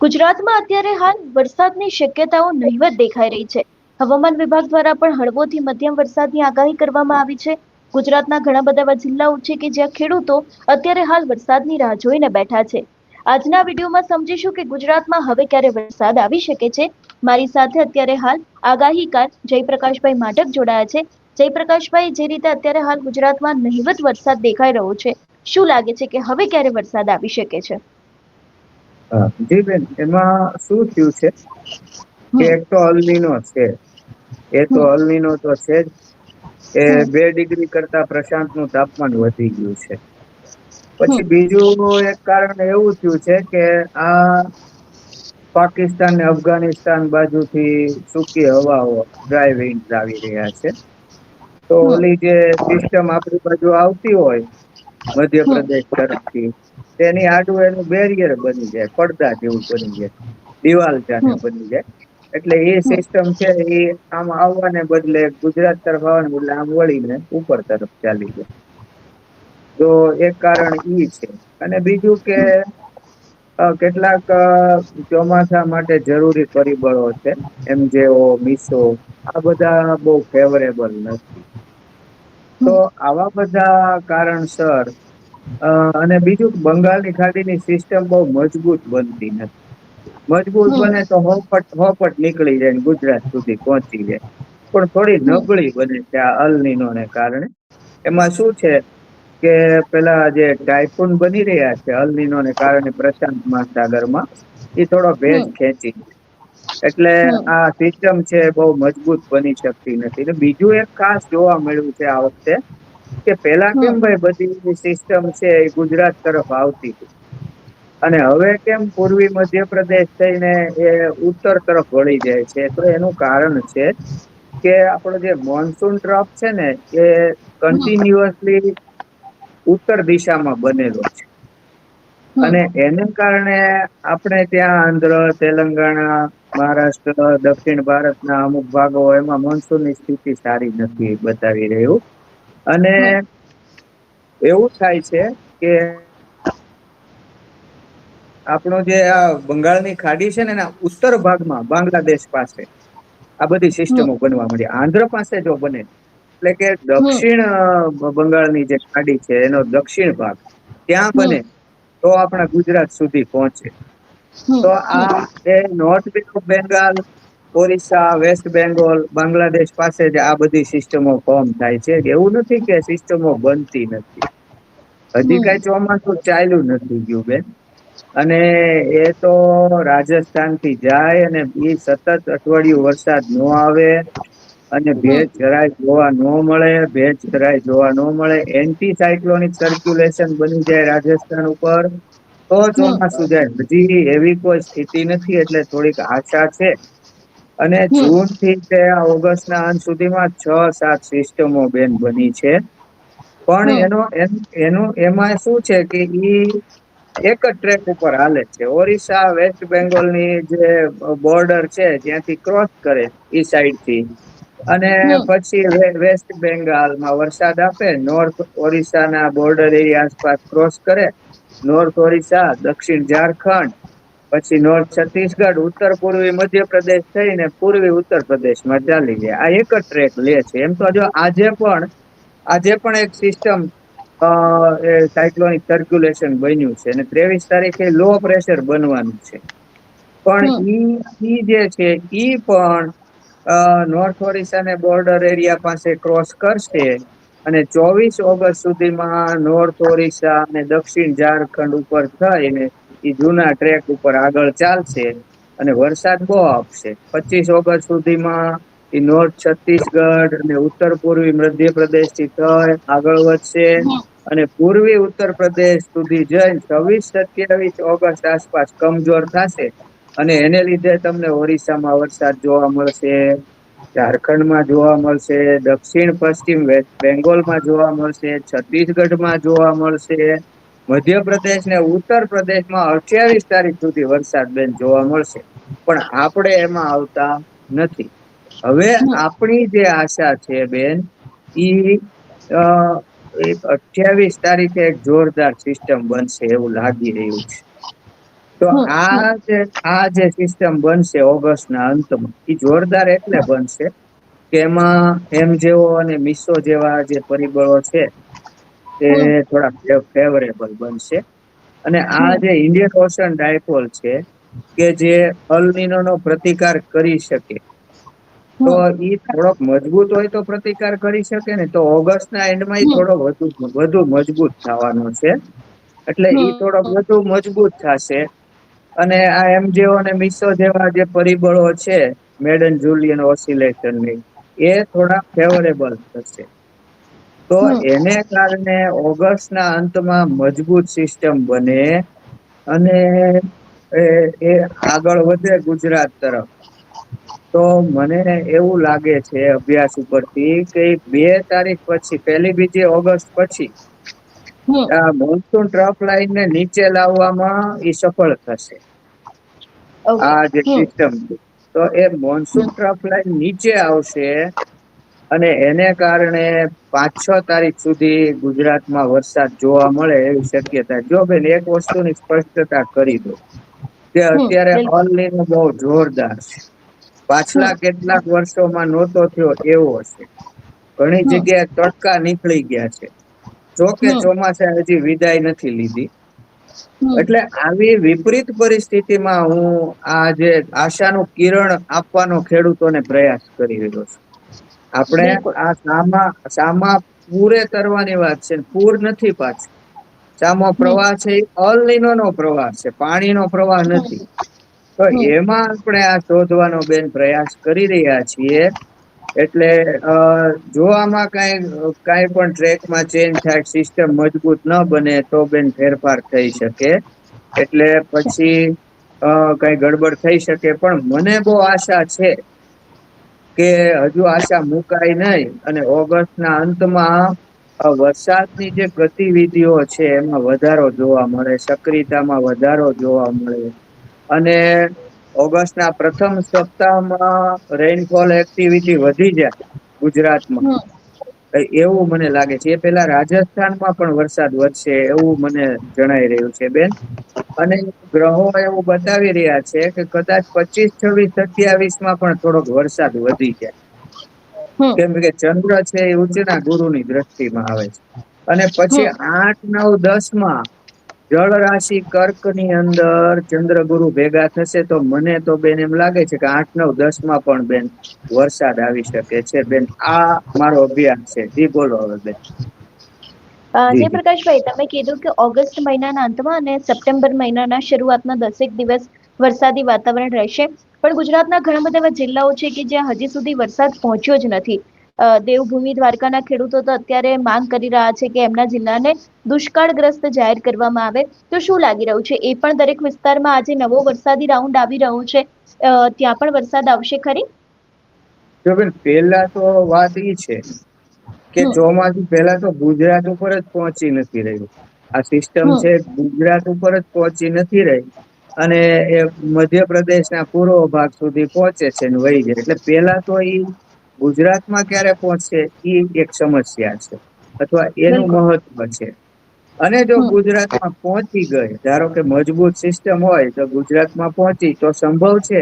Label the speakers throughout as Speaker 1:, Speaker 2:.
Speaker 1: ગુજરાતમાં અત્યારે હાલ વરસાદની શક્યતાઓ નહિવત દેખાઈ રહી છે. હવામાન વિભાગ દ્વારા પણ હળવોથી મધ્યમ વરસાદની આગાહી કરવામાં આવી છે. ગુજરાતના ઘણા બધા એવા જિલ્લાઓ છે કે જ્યાં ખેડૂતો અત્યારે હાલ વરસાદની રાહ જોઈને બેઠા છે. આજના વિડીયોમાં સમજીશું કે ગુજરાતમાં હવે ક્યારે વરસાદ આવી શકે છે. મારી સાથે અત્યારે હાલ આગાહીકાર જયપ્રકાશભાઈ માઢક જોડાયા છે. જયપ્રકાશભાઈ, જે રીતે અત્યારે હાલ ગુજરાતમાં નહિવત વરસાદ દેખાઈ રહ્યો છે, શું લાગે છે કે હવે ક્યારે વરસાદ આવી શકે છે?
Speaker 2: જી બેન, એમાં શું થયું છે કે
Speaker 1: હમ
Speaker 2: એક તો અલનીનો છે. એ તો
Speaker 1: હમ
Speaker 2: અલનીનો તો છે જ. એ
Speaker 1: હમ
Speaker 2: 2 ડિગ્રી કરતા પ્રશાંતનું તાપમાન વધી ગયું છે.
Speaker 1: હમ
Speaker 2: પછી બીજું એક કારણ એવું થયું છે કે આ પાકિસ્તાન ને અફઘાનિસ્તાન બાજુથી સૂકી હવાઓ, ડ્રાય વિન્ડ આવી રહ્યા છે. તો
Speaker 1: હમ
Speaker 2: ઓલી જે સિસ્ટમ આપણી બાજુ આવતી હોય
Speaker 1: હમ
Speaker 2: મધ્યપ્રદેશ તરફથી, તેની આડું એનું બેરિયર બની જાય, પડદા જેવું બની જાય, દિવાલ જાણે
Speaker 1: હમ
Speaker 2: બની જાય. એટલે એ
Speaker 1: હમ
Speaker 2: સિસ્ટમ છે એ આમ આવવાને બદલે ગુજરાત તરફ આવવાને બદલે આમ વળીને ઉપર તરફ ચાલી જાય. તો એક કારણ ઈ છે. અને બીજું કે કેટલાક ચોમાસા માટે જરૂરી પરિબળો છે, એમ જેઓ મિસો, આ બધા બહુ ફેવરેબલ નથી. તો
Speaker 1: હમ
Speaker 2: આવા બધા કારણસર અને બીજું બંગાળની ખાડીની સિસ્ટમ બહુ મજબૂત બનતી નથી. મજબૂત
Speaker 1: હમ
Speaker 2: બને તો હોપટ નીકળી જાય ને ગુજરાત સુધી પહોંચી જાય. પણ થોડી
Speaker 1: હમ
Speaker 2: નબળી બને છે આ અલનીનોને કારણે. એમાં શું છે કે પેલા જે ટાયફૂન બની રહ્યા છે અલનીનોને કારણે પ્રશાંત મહાસાગરમાં, એ થોડો ભેજ
Speaker 1: હમ
Speaker 2: ખેંચી લે. એટલે
Speaker 1: હમ
Speaker 2: આ સિસ્ટમ છે બહુ મજબૂત બની શકતી નથી. બીજું એક ખાસ જોવા મળ્યું છે આ વખતે કે પેલા કેમ
Speaker 1: હમ
Speaker 2: ભાઈ બધી સિસ્ટમ છે એ ગુજરાત તરફ આવતી હતી, અને હવે કેમ પૂર્વી મધ્યપ્રદેશ થઈને એ ઉત્તર તરફ વળી જાય છે. તો એનું કારણ છે કે આપણો જે મોનસૂન ટ્રફ છે ને એ કન્ટિન્યુઅસલી ઉત્તર દિશામાં બનેલો છે.
Speaker 1: હમ
Speaker 2: અને એને કારણે આપણે ત્યાં આંધ્ર, તેલંગાણા, મહારાષ્ટ્ર, દક્ષિણ ભારતના અમુક ભાગો એમાં મોનસૂનની સ્થિતિ સારી નથી બતાવી રહ્યું. અને
Speaker 1: હમ
Speaker 2: એવું થાય છે કે આપણો જે આ બંગાળની ખાડી છે ને એના ઉત્તર ભાગમાં બાંગ્લાદેશ પાસે આ બધી
Speaker 1: હમ
Speaker 2: સિસ્ટમો બનવા માંડી. આંધ્ર પાસે જો બને એટલે કે
Speaker 1: હમ
Speaker 2: દક્ષિણ બંગાળની જે ખાડી છે એનો દક્ષિણ ભાગ ત્યાં
Speaker 1: હમ
Speaker 2: બને તો આપણા ગુજરાત સુધી પહોંચે.
Speaker 1: હમ
Speaker 2: તો
Speaker 1: હમ
Speaker 2: આ જે નોર્થ બે ઓફ બેંગાલ, ઓરિસ્સા, વેસ્ટ બેંગોલ, બાંગ્લાદેશ પાસે જ આ બધી સિસ્ટમો ફોર્મ થાય છે. એવું નથી કે સિસ્ટમો બનતી નથી. હજી
Speaker 1: હમ
Speaker 2: કઈ ચોમાસું ચાલ્યું નથી ગયું બેન. અને એ તો રાજસ્થાન થી જાય અને સતત અઠવાડિયું વરસાદ ન આવે અને
Speaker 1: હમ
Speaker 2: ભેજ જરાય જોવા ન મળે, ભેજ જરાય જોવા ન મળે, એન્ટી સાયક્લોનિક સર્ક્યુલેશન બની જાય રાજસ્થાન ઉપર, તો
Speaker 1: હમ
Speaker 2: ચોમાસું જાય. હજી એવી કોઈ સ્થિતિ નથી એટલે થોડીક આશા છે. અને
Speaker 1: હમ
Speaker 2: જૂન થી તે ઓગસ્ટ ના અંત સુધીમાં 6-7 સિસ્ટમો બેન બની છે. પણ
Speaker 1: હમ
Speaker 2: એનું એમાં શું છે કે ઈ એક જ ટ્રેક ઉપર હાલે છે. ઓરિસ્સા વેસ્ટ બેંગોલ ની જે બોર્ડર છે ત્યાંથી ક્રોસ કરે ઈ સાઈડ થી, અને
Speaker 1: હમ
Speaker 2: પછી વેસ્ટ બેંગાલમાં વરસાદ આપે, નોર્થ ઓરિસ્સા ના બોર્ડર એરિયા આસપાસ ક્રોસ કરે, નોર્થ ઓરિસ્સા, દક્ષિણ ઝારખંડ, પછી નોર્થ છત્તીસગઢ, ઉત્તર પૂર્વી મધ્યપ્રદેશ થઈને પૂર્વી ઉત્તર પ્રદેશમાં ચાલી જાય. આ એક જ ટ્રેક લે છે. એમ તો જો આજે પણ એક સિસ્ટમ સાયક્લોનિક સર્ક્યુલેશન બન્યું છે અને 23 તારીખે લો પ્રેશર બનવાનું છે. પણ
Speaker 1: હમ
Speaker 2: ઈ જે છે ઈ પણ નોર્થ ઓરિસ્સાને બોર્ડર એરિયા પાસે ક્રોસ કરશે અને 24 ઓગસ્ટ સુધીમાં નોર્થ ઓરિસ્સા અને દક્ષિણ ઝારખંડ ઉપર થઈને એ જૂના ટ્રેક ઉપર આગળ ચાલશે અને વરસાદ બહુ આપશે. 25 ઓગસ્ટ સુધીમાં એ નોર્થ છત્તીસગઢ અને ઉત્તર પૂર્વી મધ્યપ્રદેશ થી થઈ આગળ વધશે અને પૂર્વી ઉત્તર પ્રદેશ સુધી જઈ 26-27 ઓગસ્ટ આસપાસ કમજોર થશે. અને એને લીધે તમને ઓરિસ્સામાં વરસાદ જોવા મળશે, ઝારખંડમાં જોવા મળશે, દક્ષિણ પશ્ચિમ વેસ્ટ બેંગોલમાં જોવા મળશે, છત્તીસગઢમાં જોવા મળશે, મધ્યપ્રદેશ ને ઉત્તર પ્રદેશમાં 28 તારીખ સુધી વરસાદ બેન જોવા મળશે. પણ આપણે એમાં આવતા નથી. હવે
Speaker 1: હમ
Speaker 2: આપણી જે આશા છે બેન ઈ 28 તારીખે એક જોરદાર સિસ્ટમ બનશે એવું લાગી રહ્યું છે. તો
Speaker 1: હમ હમ
Speaker 2: આ જે સિસ્ટમ બનશે ઓગસ્ટના અંતમાં, એ જોરદાર એટલે બનશે કે એમાં એમ જેવો અને મિસો જેવા જે પરિબળો છે તે
Speaker 1: હમ
Speaker 2: થોડા ફેવરેબલ બનશે. અને આ
Speaker 1: હમ
Speaker 2: જે ઇન્ડિયન ઓશન ડાયપોલ છે કે જે અલનીનો નો પ્રતિકાર કરી શકે, તો
Speaker 1: હમ
Speaker 2: ઈ થોડોક મજબૂત હોય તો પ્રતિકાર કરી શકે ને, તો ઓગસ્ટના એન્ડમાં
Speaker 1: હમ
Speaker 2: થોડો વધુ મજબૂત થવાનો છે. એટલે ઈ
Speaker 1: હમ
Speaker 2: થોડોક વધુ મજબૂત થશે. અને આ એમ જેઓ અને મિસો જેવા જે પરિબળો છે મેડન જુલિયન ઓસિલેશનની, એ થોડા ફેવરેબલ થશે. તો
Speaker 1: હમ
Speaker 2: એને કારણે ઓગસ્ટના અંતમાં મજબૂત સિસ્ટમ બને અને એ આગળ વધે ગુજરાત તરફ. તો મને એવું લાગે છે અભ્યાસ ઉપરથી કે 2 તારીખ પછી, 1-2 ઓગસ્ટ પછી
Speaker 1: હમ
Speaker 2: આ મોન્સૂન ટ્રફ લાઈનને નીચે લાવવામાં ઈ સફળ થશે.
Speaker 1: ઓકે
Speaker 2: આ જે
Speaker 1: હમ
Speaker 2: સિસ્ટમ છે, તો એ મોન્સૂન
Speaker 1: હમ
Speaker 2: ટ્રફ લાઈન નીચે આવશે અને એને કારણે 5-6 તારીખ સુધી ગુજરાતમાં વરસાદ જોવા મળે એવી શક્યતા. જો બેન એક વસ્તુની સ્પષ્ટતા કરી દો કે અત્યારે
Speaker 1: બિલકુલ
Speaker 2: અલ બહુ જોરદાર છે.
Speaker 1: હમ
Speaker 2: પાછલા કેટલાક વર્ષોમાં નહોતો થયો એવો હશે. ઘણી
Speaker 1: હમ
Speaker 2: જગ્યાએ તડકા નીકળી ગયા છે. જોકે
Speaker 1: હમ
Speaker 2: ચોમાસે હજી વિદાય નથી લીધી.
Speaker 1: હમ
Speaker 2: એટલે આવી વિપરીત પરિસ્થિતિમાં હું આ જે આશાનું કિરણ આપવાનો ખેડૂતોને પ્રયાસ કરી રહ્યો છું. આપણે
Speaker 1: બિલકુલ
Speaker 2: આ સામા પૂરે તરવાની વાત છે. પૂર નથી પાછું. સામો
Speaker 1: હમ
Speaker 2: પ્રવાહ છે એ અલનીનોનો પ્રવાહ છે, પાણીનો પ્રવાહ
Speaker 1: હમ
Speaker 2: નથી. તો
Speaker 1: હમ
Speaker 2: એમાં આપણે આ શોધવાનો બેન પ્રયાસ કરી રહ્યા છીએ. એટલે જો આમાં કાંઈ પણ ટ્રેકમાં ચેન્જ થાય, સિસ્ટમ મજબૂત ન બને તો બેન ફેરફાર થઈ શકે. એટલે પછી કઈ ગડબડ થઈ શકે. પણ મને બહુ આશા છે કે હજુ આશા મુકાય નહીં અને ઓગસ્ટના અંતમાં વરસાદની જે ગતિવિધિઓ છે એમાં વધારો જોવા મળે, સક્રિયતામાં વધારો જોવા મળે. અને ઓગસ્ટના પ્રથમ સપ્તાહમાં રેનફોલ એક્ટિવિટી વધી જાય ગુજરાતમાં,
Speaker 1: હમ
Speaker 2: એવું મને લાગે છે. એ પેલા રાજસ્થાનમાં પણ વરસાદ વધશે એવું મને જણાઈ રહ્યું છે બેન. અને ગ્રહો એવું બતાવી રહ્યા છે કે કદાચ 25, 26, 27માં પણ થોડોક વરસાદ વધી જાય.
Speaker 1: હમ
Speaker 2: કેમ કે ચંદ્ર છે એ ઉચ્ચના ગુરુની દ્રષ્ટિમાં આવે છે. અને પછી
Speaker 1: હમ
Speaker 2: 8, 9, 10માં જળ રાશિ કર્કની અંદર ચંદ્રગુરુ ભેગા થશે. તો મને તો બેન એમ લાગે છે કે 8, 9, 10માં પણ બેન વરસાદ આવી શકે છે બેન. આ મારો અભ્યાસ છે. જી બોલો હવે બેન. જી જી.
Speaker 1: જયપ્રકાશભાઈ, તમે કીધું કે ઓગસ્ટ મહિનાના અંતમાં અને સપ્ટેમ્બર મહિનાના શરૂઆતમાં 10 દિવસ વરસાદી વાતાવરણ રહેશે. પણ ગુજરાતના ઘણા બધા એવા જિલ્લાઓ છે કે જ્યાં હજી સુધી વરસાદ પહોંચ્યો જ નથી. દેવભૂમિ દ્વારકાના ખેડૂતો તો અત્યારે માંગ કરી રહ્યા છે કે એમના જિલ્લાને દુષ્કાળગ્રસ્ત જાહેર કરવામાં આવે. તો શું લાગી રહ્યું છે, એ પણ દરેક વિસ્તારમાં આજે નવો વરસાદી રાઉન્ડ આવી રહ્યો છે, ત્યાં પણ વરસાદ આવશે ખરી?
Speaker 2: જો બેન પેલા તો વાત ઈ છે કે
Speaker 1: હમ
Speaker 2: ચોમાસું પેલા તો ગુજરાત ઉપર જ પહોંચી નથી રહ્યું. આ સિસ્ટમ
Speaker 1: હમ
Speaker 2: છે ગુજરાત ઉપર જ પહોંચી નથી રહી. અને એ મધ્યપ્રદેશના પૂર્વ ભાગ સુધી પહોંચે છે ને વહી જાય. એટલે પેલા તો ઈ ગુજરાતમાં ક્યારે પહોંચશે ઈ એક સમસ્યા છે, અથવા એનું
Speaker 1: બિલકુલ
Speaker 2: મહત્વ છે. અને જો
Speaker 1: હમ
Speaker 2: ગુજરાતમાં પહોંચી ગઈ, ધારો કે મજબૂત સિસ્ટમ હોય તો ગુજરાતમાં પહોંચી, તો સંભવ છે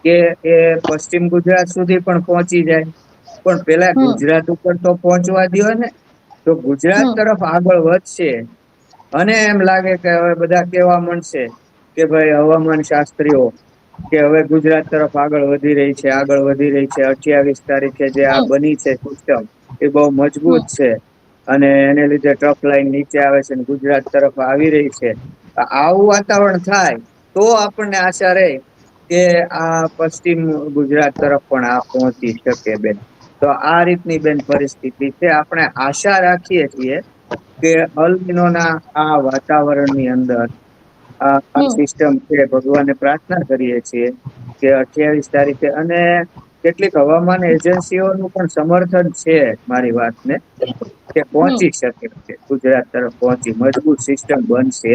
Speaker 2: કે એ પશ્ચિમ ગુજરાત સુધી પણ પહોંચી જાય. પણ પેલા
Speaker 1: હમ
Speaker 2: ગુજરાત ઉપર તો પહોંચવા દો ને. તો ગુજરાત
Speaker 1: હમ
Speaker 2: તરફ આગળ વધશે અને એમ લાગે કે હવે બધા કેવા માંડશે કે ભાઈ હવામાન શાસ્ત્રીઓ કે હવે ગુજરાત તરફ આગળ વધી રહી છે, આગળ વધી રહી છે. 28 તારીખે જે આ
Speaker 1: હમ
Speaker 2: બની છે સિસ્ટમ, એ બહુ મજબૂત
Speaker 1: હમ
Speaker 2: છે. અને એને લીધે ટ્રફ લાઈન નીચે આવે છે, ગુજરાત તરફ આવી રહી છે. આવું વાતાવરણ થાય તો આપણને આશા રહે કે આ પશ્ચિમ ગુજરાત તરફ પણ આ પહોંચી શકે બેન. તો આ રીતની બેન પરિસ્થિતિ છે. આપણે આશા રાખીએ છીએ કે અલનીનોના આ વાતાવરણની અંદર આ
Speaker 1: હમ
Speaker 2: સિસ્ટમ છે, ભગવાનને પ્રાર્થના કરીએ છીએ કે 28 તારીખે, અને કેટલીક હવામાન એજન્સીઓનું પણ સમર્થન છે મારી વાતને, કે
Speaker 1: હમ
Speaker 2: પહોંચી શકે છે. ગુજરાત તરફ પહોંચી મજબૂત સિસ્ટમ બનશે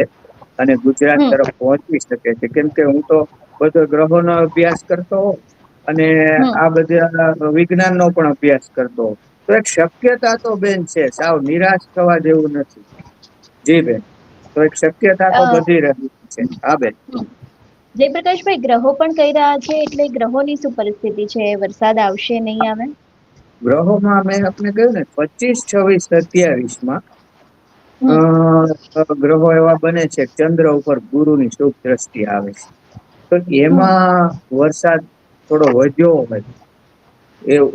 Speaker 2: અને ગુજરાત
Speaker 1: હમ
Speaker 2: તરફ પહોંચી શકે છે. કેમ કે હું તો બધો ગ્રહોનો અભ્યાસ કરતો હોઉં અને
Speaker 1: હમ
Speaker 2: આ બધા વિજ્ઞાનનો પણ અભ્યાસ કરતો હોઉં, તો એક શક્યતા તો બેન છે. સાવ નિરાશ થવા જેવું નથી. જી બેન. તો એક શક્યતા તો
Speaker 1: અ
Speaker 2: બધી રહી છે. હા બેન.
Speaker 1: જયપ્રકાશભાઈ, ગ્રહો પણ કહી રહ્યા છે, એટલે ગ્રહોની શું પરિસ્થિતિ છે? વરસાદ આવશે નહીં આવે?
Speaker 2: ગ્રહોમાં મેં આપણે કહ્યું ને 25, 26, 27 માં
Speaker 1: હમ
Speaker 2: ગ્રહો એવા બને છે, ચંદ્ર ઉપર ગુરુની શુભ દ્રષ્ટિ આવે છે, તો
Speaker 1: હમ
Speaker 2: એમાં વરસાદ થોડો વધ્યો હોય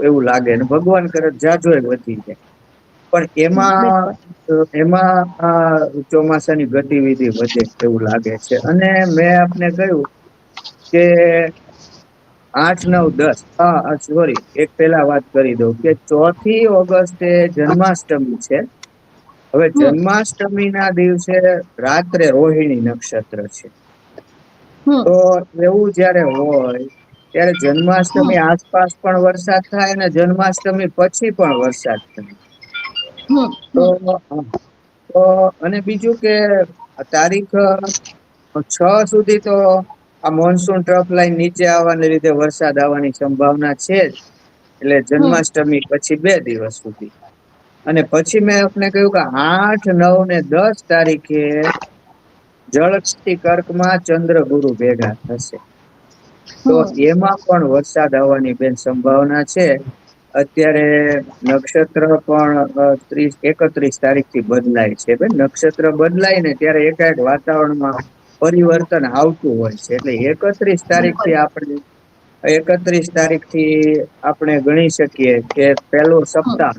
Speaker 2: એવું લાગે, અને ભગવાન કરે જાજો વધી જાય. પણ
Speaker 1: બિલકુલ.
Speaker 2: એમાં આ ચોમાસાની ગતિવિધિ વધે એવું લાગે છે. અને મેં આપને કહ્યું કે 8, 9, 10, સોરી, એક પેલા વાત કરી દઉં કે 4મી ઓગસ્ટે જન્માષ્ટમી છે. હવે
Speaker 1: હમ
Speaker 2: જન્માષ્ટમી ના દિવસે રાત્રે રોહિણી નક્ષત્ર છે.
Speaker 1: હમ
Speaker 2: તો એવું જયારે હોય ત્યારે
Speaker 1: હમ
Speaker 2: જન્માષ્ટમી આસપાસ પણ વરસાદ થાય, અને જન્માષ્ટમી પછી પણ વરસાદ થાય.
Speaker 1: હમ
Speaker 2: તો
Speaker 1: હમ
Speaker 2: અને બીજું કે તારીખ 6 સુધી તો આ મોન્સૂન ટ્રફ લાઈન નીચે આવવાને લીધે વરસાદ આવવાની સંભાવના છે જ. એટલે
Speaker 1: હમ
Speaker 2: જન્માષ્ટમી પછી 2 દિવસ સુધી, અને પછી મેં આપને કહ્યું કે 8, 9 ને 10 તારીખે જળથી કર્કમાં ચંદ્ર ગુરુ ભેગા થશે, તો
Speaker 1: હમ
Speaker 2: એમાં પણ વરસાદ આવવાની બેન સંભાવના છે. અત્યારે નક્ષત્ર પણ 30, 31 તારીખ થી બદલાય છે. બેન, નક્ષત્ર બદલાય ને ત્યારે એકાએક વાતાવરણમાં પરિવર્તન આવતું હોય છે. એટલે 31 તારીખ
Speaker 1: બિલકુલ.
Speaker 2: થી આપણે 31 તારીખ થી આપણે ગણી શકીએ કે પહેલો
Speaker 1: હમ
Speaker 2: સપ્તાહ,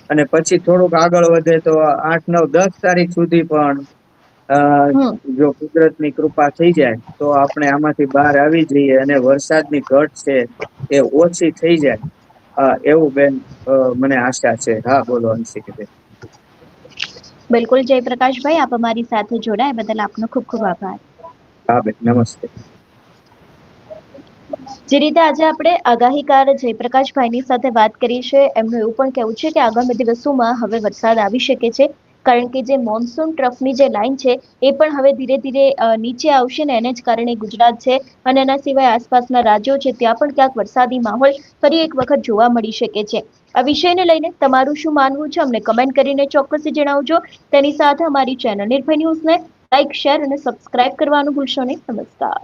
Speaker 2: અને પછી થોડુંક આગળ વધે તો 8, 9, 10 તારીખ સુધી પણ
Speaker 1: હમ
Speaker 2: જો કુદરતની કૃપા થઈ જાય તો આપણે આમાંથી બહાર આવી જઈએ, અને વરસાદની ઘટ છે એ ઓછી થઈ જાય. એવું બેન મને આશા છે. હા, બોલો હંસિકાબેન.
Speaker 1: બિલકુલ જયપ્રકાશભાઈ, આપ અમારી સાથે જોડાય બદલ આપનો ખૂબ ખૂબ આભાર.
Speaker 2: હા બેન, નમસ્તે.
Speaker 1: જે રીતે આજે આપણે આગાહીકાર જયપ્રકાશભાઈ ની સાથે વાત કરી છે, એમનું એવું પણ કહેવું છે કે આગામી દિવસોમાં હવે વરસાદ આવી શકે છે, કારણ કે જે મોન્સૂન ટ્રફની જે લાઈન છે એ પણ હવે ધીરે ધીરે નીચે આવશે ને એને જ કારણે ગુજરાત છે અને એના સિવાય આસપાસના રાજ્યો છે ત્યાં પણ ક્યાંક વરસાદી માહોલ ફરી એક વખત જોવા મળી શકે છે. આ વિષયને લઈને તમારું શું માનવું છે અમને કમેન્ટ કરીને ચોક્કસથી જણાવજો. તેની સાથે અમારી ચેનલ નિર્ભય ન્યૂઝને લાઇક, શેર અને સબસ્ક્રાઇબ કરવાનું ભૂલશો નહીં. નમસ્કાર.